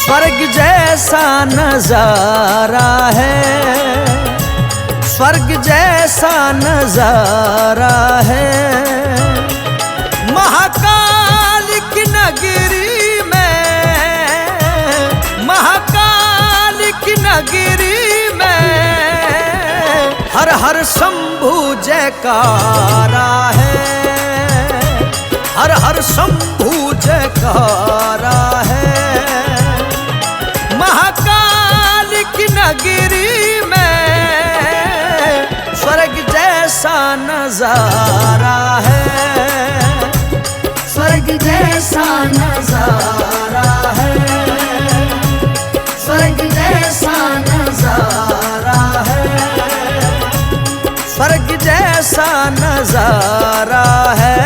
स्वर्ग जैसा नजारा है, स्वर्ग जैसा नजारा है। महाकाल की नगरी में, महाकाल की नगरी में हर हर शंभु जयकारा है, हर हर शंभु जयकारा है। महाकाल की नगरी में स्वर्ग जैसा नजारा है, स्वर्ग जैसा नजारा है, स्वर्ग जैसा नजारा है, स्वर्ग जैसा नजारा है।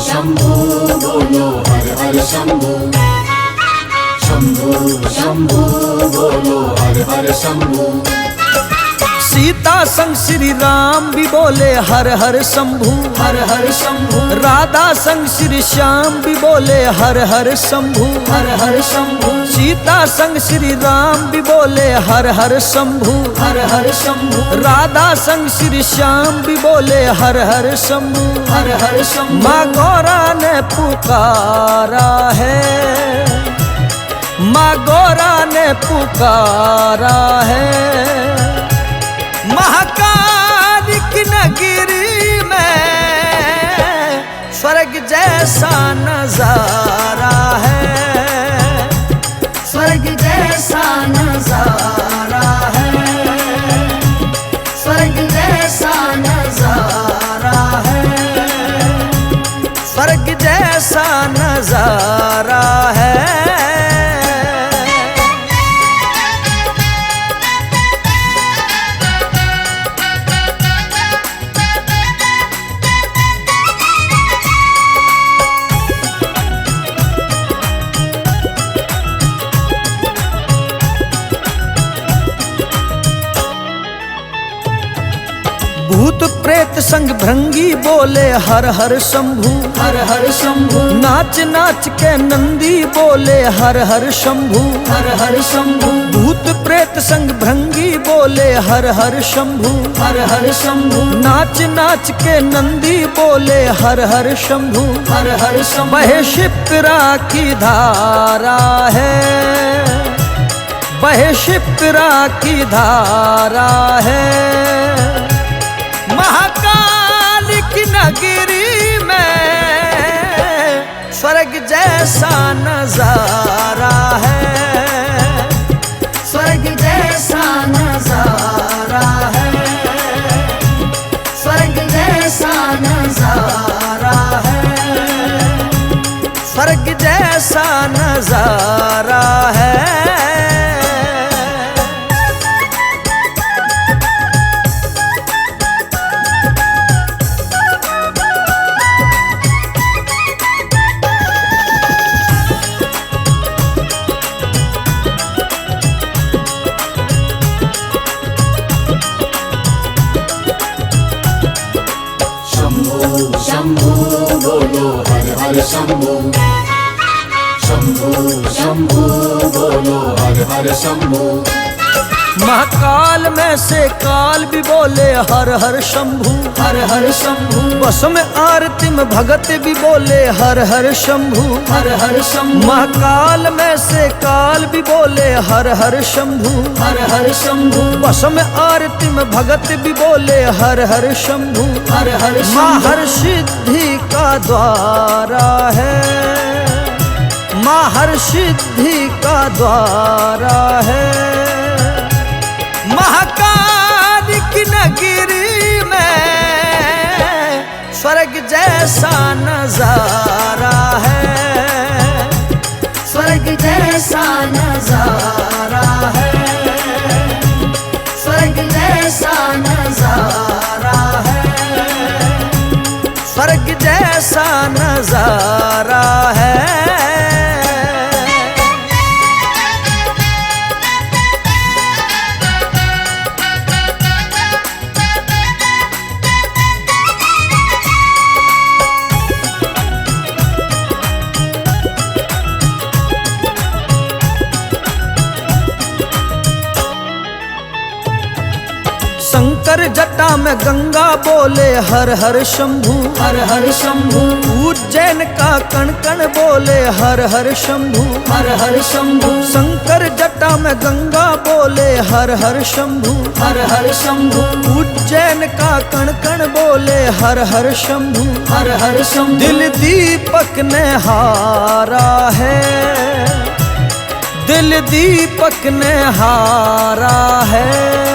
शंभु बोलो हर हर शंभु, शंभु शंभु बोलो हर हर शंभु। सीता संग श्री राम भी बोले हर हर शंभु, हर हर शंभु। राधा संग श्री श्याम भी बोले हर हर शंभु, हर हर शंभु। सीता संग श्री राम भी बोले हर हर शंभु, हर हर शंभु। राधा संग श्री श्याम भी बोले हर हर शंभु, हर हर शंभु। माँ गौरा ने पुकारा है, माँ गौरा ने पुकारा है। महाकाल की नगरी में स्वर्ग जैसा नजारा है, स्वर्ग जैसा नजारा है, स्वर्ग जैसा नजारा है, स्वर्ग जैसा नजारा है। भूत प्रेत संग भृंगी बोले हर हर शंभु, हर हर शंभु। नाच नाच के नंदी बोले हर हर शंभु, हर हर शंभु। भूत प्रेत संग भृंगी बोले हर हर शंभु, हर हर शंभु। नाच नाच के नंदी बोले हर हर शंभु, हर हर शंभु। बहे शिप्रा की धारा है, बहे शिप्रा की धारा है। महाकाल की नगरी में स्वर्ग जैसा नजारा है, स्वर्ग जैसा नजारा है, स्वर्ग जैसा नजारा है, स्वर्ग जैसा नजारा है। शंभु बोलो हर हर शंभु, शंभु शंभु बोलो हर हर शंभु। महाकाल में से काल भी बोले हर हर शंभु, हर हर शंभु। बस में आरती में भगत भी बोले हर हर शंभु, हर हर शंभु। महाकाल में से काल भी बोले हर हर शंभु, हर हर शंभु। बस में आरती में भगत भी बोले हर हर शंभु, हर हर शंभु। माँ हर सिद्धि का द्वारा है, माँ हर सिद्धि का द्वारा है। महाकाल की नगरी में स्वर्ग जैसा नजारा है, स्वर्ग जैसा नजारा है, स्वर्ग जैसा नजारा है, स्वर्ग जैसा नजारा है। शंकर जटा में गंगा बोले हर हर शंभू, हर हर शंभू, उज्जैन का कण कण बोले हर हर शंभू, हर हर शंभू, शंकर जटा में गंगा बोले हर हर शंभू, हर हर शंभू, उज्जैन का कण कण बोले हर हर शंभू, हर हर शंभू। दिल दीपक ने हारा है, दिल दीपक ने हारा है।